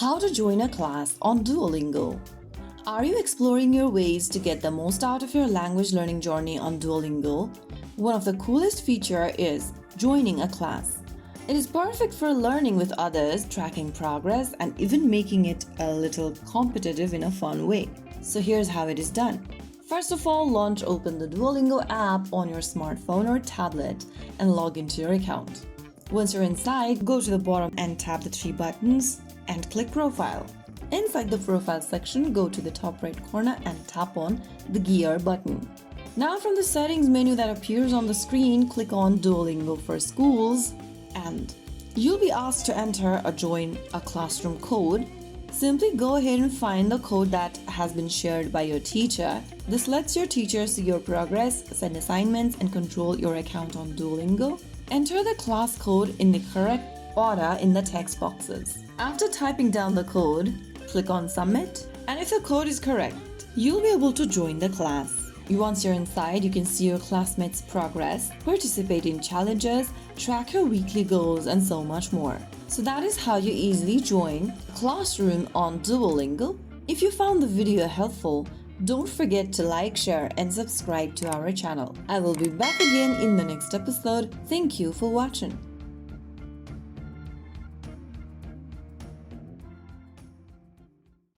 How to join a class on Duolingo. Are you exploring your ways to get the most out of your language learning journey on Duolingo? One of the coolest features is joining a class. It is perfect for learning with others, tracking progress, and even making it a little competitive in a fun way. So here's how it is done. First of all, open the Duolingo app on your smartphone or tablet and log into your account. Once you're inside, go to the bottom and tap the three buttons and click Profile. Inside the Profile section, go to the top right corner and tap on the Gear button. Now from the settings menu that appears on the screen, click on Duolingo for Schools and you'll be asked to enter or join a classroom code. Simply go ahead and find the code that has been shared by your teacher. This lets your teacher see your progress, send assignments, and control your account on Duolingo. Enter the class code in the correct order in the text boxes. After typing down the code, click on Submit, and if the code is correct, you'll be able to join the class. Once you're inside, you can see your classmates' progress, participate in challenges, track your weekly goals, and so much more. So that is how you easily join a classroom on Duolingo. If you found the video helpful, don't forget to like, share, and subscribe to our channel. I will be back again in the next episode. Thank you for watching.